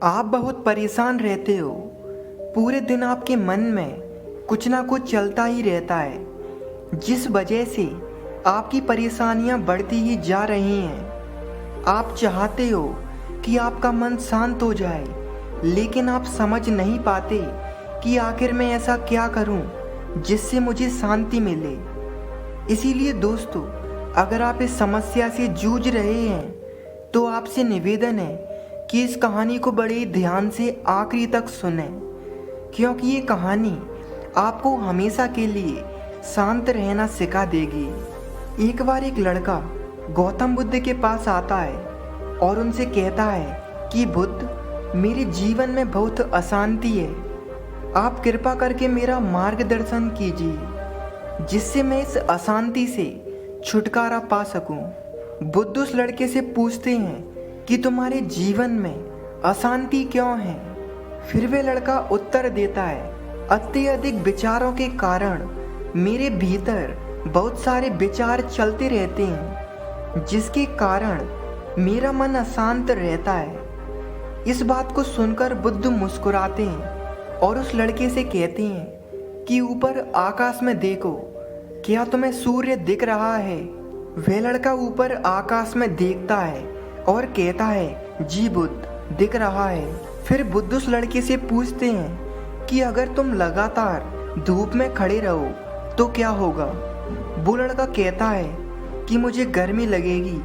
आप बहुत परेशान रहते हो। पूरे दिन आपके मन में कुछ ना कुछ चलता ही रहता है, जिस वजह से आपकी परेशानियां बढ़ती ही जा रही हैं। आप चाहते हो कि आपका मन शांत हो जाए, लेकिन आप समझ नहीं पाते कि आखिर मैं ऐसा क्या करूं जिससे मुझे शांति मिले। इसीलिए दोस्तों, अगर आप इस समस्या से जूझ रहे हैं तो आपसे निवेदन है कि इस कहानी को बड़े ध्यान से आखिरी तक सुनें, क्योंकि ये कहानी आपको हमेशा के लिए शांत रहना सिखा देगी। एक बार एक लड़का गौतम बुद्ध के पास आता है और उनसे कहता है कि बुद्ध, मेरे जीवन में बहुत अशांति है। आप कृपा करके मेरा मार्गदर्शन कीजिए जिससे मैं इस अशांति से छुटकारा पा सकूं। बुद्ध उस लड़के से पूछते हैं कि तुम्हारे जीवन में अशांति क्यों है। फिर वे लड़का उत्तर देता है, अत्यधिक विचारों के कारण मेरे भीतर बहुत सारे विचार चलते रहते हैं, जिसके कारण मेरा मन अशांत रहता है। इस बात को सुनकर बुद्ध मुस्कुराते हैं और उस लड़के से कहते हैं कि ऊपर आकाश में देखो, क्या तुम्हें सूर्य दिख रहा है। वह लड़का ऊपर आकाश में देखता है और कहता है, जी बुद्ध, दिख रहा है। फिर बुद्ध उस लड़के से पूछते हैं कि अगर तुम लगातार धूप में खड़े रहो तो क्या होगा। वो लड़का कहता है कि मुझे गर्मी लगेगी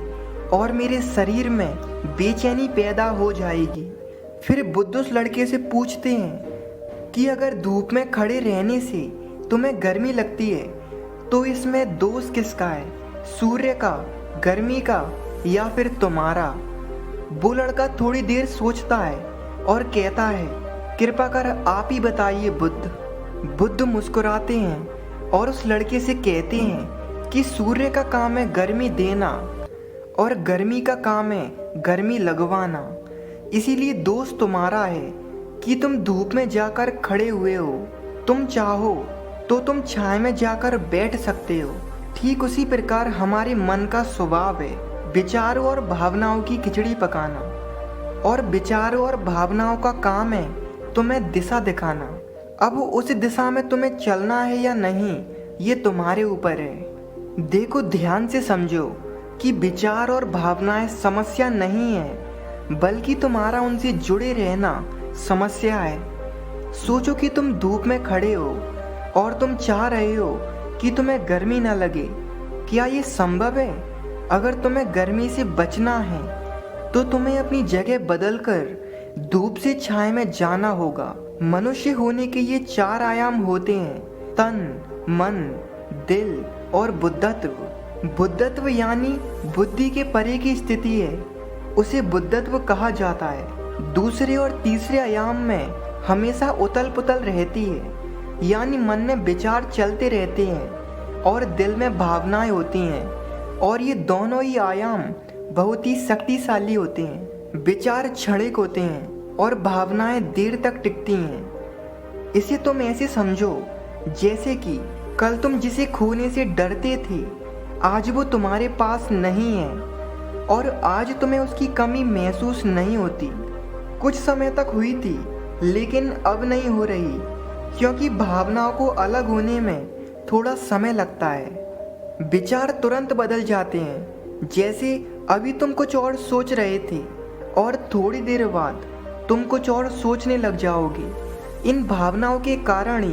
और मेरे शरीर में बेचैनी पैदा हो जाएगी। फिर बुद्ध उस लड़के से पूछते हैं कि अगर धूप में खड़े रहने से तुम्हें गर्मी लगती है तो इसमें दोष किसका है, सूर्य का, गर्मी का, या फिर तुम्हारा। वो लड़का थोड़ी देर सोचता है और कहता है, कृपा कर आप ही बताइए बुद्ध। बुद्ध मुस्कुराते हैं और उस लड़के से कहते हैं कि सूर्य का काम है गर्मी देना और गर्मी का काम है गर्मी लगवाना। इसीलिए दोष तुम्हारा है कि तुम धूप में जाकर खड़े हुए हो। तुम चाहो तो तुम छाया में जाकर बैठ सकते हो। ठीक उसी प्रकार हमारे मन का स्वभाव है विचारों और भावनाओं की खिचड़ी पकाना, और विचारों और भावनाओं का काम है तुम्हें दिशा दिखाना। अब उस दिशा में तुम्हें चलना है या नहीं, ये तुम्हारे ऊपर है। देखो, ध्यान से समझो कि विचार और भावनाएं समस्या नहीं है, बल्कि तुम्हारा उनसे जुड़े रहना समस्या है। सोचो कि तुम धूप में खड़े हो और तुम चाह रहे हो कि तुम्हें गर्मी न लगे। क्या ये संभव है? अगर तुम्हें गर्मी से बचना है तो तुम्हें अपनी जगह बदलकर धूप से छाया में जाना होगा। मनुष्य होने के ये 4 आयाम होते हैं, तन, मन, दिल और बुद्धत्व। बुद्धत्व यानी बुद्धि के परे की स्थिति है, उसे बुद्धत्व कहा जाता है। दूसरे और तीसरे आयाम में हमेशा उतल पुतल रहती है, यानी मन में विचार चलते रहते हैं और दिल में भावनाएं होती हैं, और ये दोनों ही आयाम बहुत ही शक्तिशाली होते हैं। विचार क्षणिक होते हैं और भावनाएं देर तक टिकती हैं। इसे तुम ऐसे समझो जैसे कि कल तुम जिसे खोने से डरते थे, आज वो तुम्हारे पास नहीं है और आज तुम्हें उसकी कमी महसूस नहीं होती। कुछ समय तक हुई थी, लेकिन अब नहीं हो रही, क्योंकि भावनाओं को अलग होने में थोड़ा समय लगता है। विचार तुरंत बदल जाते हैं, जैसे अभी तुम कुछ और सोच रहे थे और थोड़ी देर बाद तुम कुछ और सोचने लग जाओगे। इन भावनाओं के कारण ही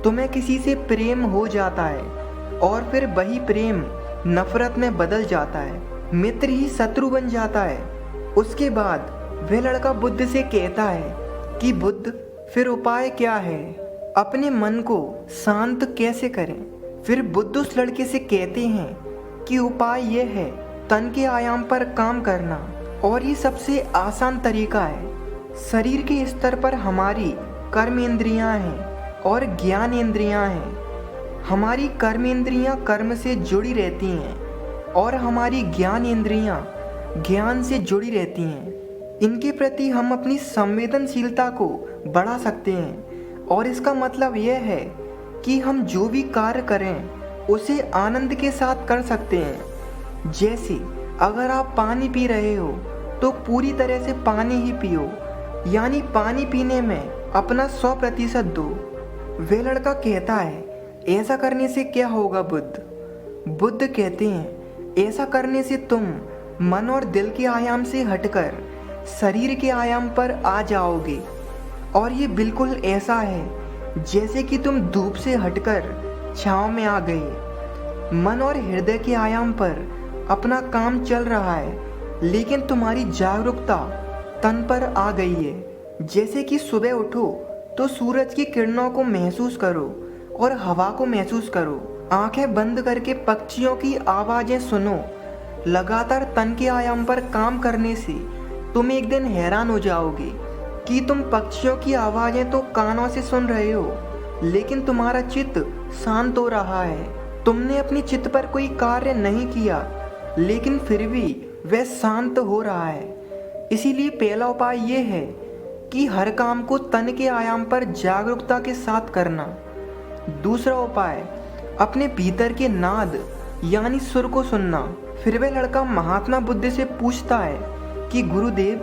तुम्हें किसी से प्रेम हो जाता है और फिर वही प्रेम नफरत में बदल जाता है, मित्र ही शत्रु बन जाता है। उसके बाद वह लड़का बुद्ध से कहता है कि बुद्ध, फिर उपाय क्या है, अपने मन को शांत कैसे करें। फिर बुद्ध उस लड़के से कहते हैं कि उपाय यह है तन के आयाम पर काम करना, और ये सबसे आसान तरीका है। शरीर के स्तर पर हमारी कर्मेंद्रियां हैं और ज्ञानेंद्रियां हैं। हमारी कर्मेंद्रियां कर्म से जुड़ी रहती हैं और हमारी ज्ञानेंद्रियां ज्ञान से जुड़ी रहती हैं। इनके प्रति हम अपनी संवेदनशीलता को बढ़ा सकते हैं, और इसका मतलब यह है कि हम जो भी कार्य करें उसे आनंद के साथ कर सकते हैं। जैसे अगर आप पानी पी रहे हो तो पूरी तरह से पानी ही पियो, यानी पानी पीने में अपना 100% दो। वे लड़का कहता है, ऐसा करने से क्या होगा बुद्ध? बुद्ध कहते हैं, ऐसा करने से तुम मन और दिल के आयाम से हटकर शरीर के आयाम पर आ जाओगे। और ये बिल्कुल ऐसा है जैसे कि तुम धूप से हटकर छांव में आ गए। मन और हृदय के आयाम पर अपना काम चल रहा है, लेकिन तुम्हारी जागरूकता तन पर आ गई है। जैसे कि सुबह उठो तो सूरज की किरणों को महसूस करो और हवा को महसूस करो। आंखें बंद करके पक्षियों की आवाज़ें सुनो। लगातार तन के आयाम पर काम करने से तुम एक दिन हैरान हो जाओगे कि तुम पक्षियों की आवाज़ें तो कानों से सुन रहे हो, लेकिन तुम्हारा चित्त शांत हो रहा है। तुमने अपनी चित्त पर कोई कार्य नहीं किया, लेकिन फिर भी वह शांत हो रहा है। इसीलिए पहला उपाय ये है कि हर काम को तन के आयाम पर जागरूकता के साथ करना। दूसरा उपाय, अपने भीतर के नाद यानी सुर को सुनना। फिर वह लड़का महात्मा बुद्ध से पूछता है कि गुरुदेव,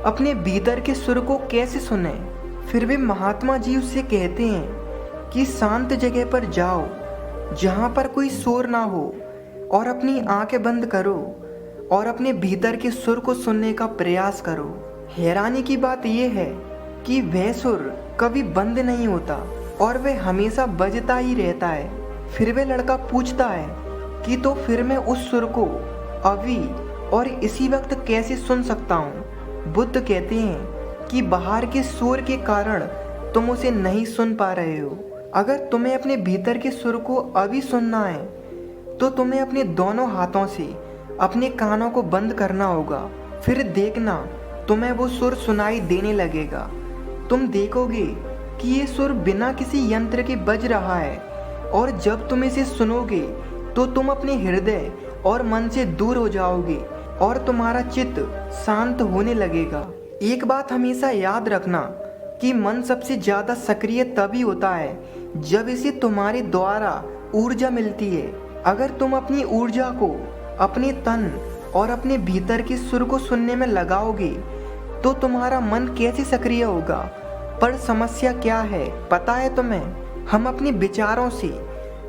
अपने भीतर के सुर को कैसे सुने? फिर वे महात्मा जी उससे कहते हैं कि शांत जगह पर जाओ जहाँ पर कोई शोर ना हो और अपनी आंखें बंद करो और अपने भीतर के सुर को सुनने का प्रयास करो। हैरानी की बात यह है कि वह सुर कभी बंद नहीं होता और वह हमेशा बजता ही रहता है। फिर वह लड़का पूछता है कि तो फिर मैं उस सुर को अभी और इसी वक्त कैसे सुन सकता हूँ? बुद्ध कहते हैं कि बाहर के शोर के कारण तुम उसे नहीं सुन पा रहे हो। अगर तुम्हें अपने भीतर के सुर को अभी सुनना है तो तुम्हें अपने दोनों हाथों से अपने कानों को बंद करना होगा। फिर देखना, तुम्हें वो सुर सुनाई देने लगेगा। तुम देखोगे कि ये सुर बिना किसी यंत्र के बज रहा है, और जब तुम इसे सुनोगे तो तुम अपने हृदय और मन से दूर हो जाओगे और तुम्हारा चित्त शांत होने लगेगा। एक बात हमेशा याद रखना कि मन सबसे ज़्यादा सक्रिय तभी होता है जब इसे तुम्हारे द्वारा ऊर्जा मिलती है। अगर तुम अपनी ऊर्जा को अपने तन और अपने भीतर के सुर को सुनने में लगाओगे तो तुम्हारा मन कैसे सक्रिय होगा? पर समस्या क्या है पता है तुम्हें? हम अपने विचारों से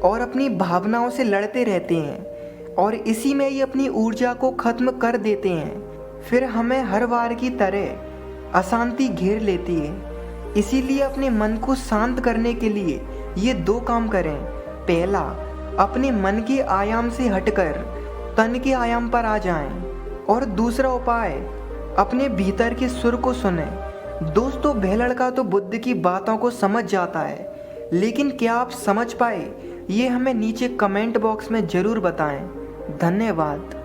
और अपनी भावनाओं से लड़ते रहते हैं और इसी में ही अपनी ऊर्जा को खत्म कर देते हैं। फिर हमें हर बार की तरह अशांति घेर लेती है। इसीलिए अपने मन को शांत करने के लिए ये 2 काम करें। पहला, अपने मन के आयाम से हटकर तन के आयाम पर आ जाएं, और दूसरा उपाय, अपने भीतर के सुर को सुने। दोस्तों, वह लड़का तो बुद्ध की बातों को समझ जाता है, लेकिन क्या आप समझ पाए? ये हमें नीचे कमेंट बॉक्स में ज़रूर बताएं। धन्यवाद।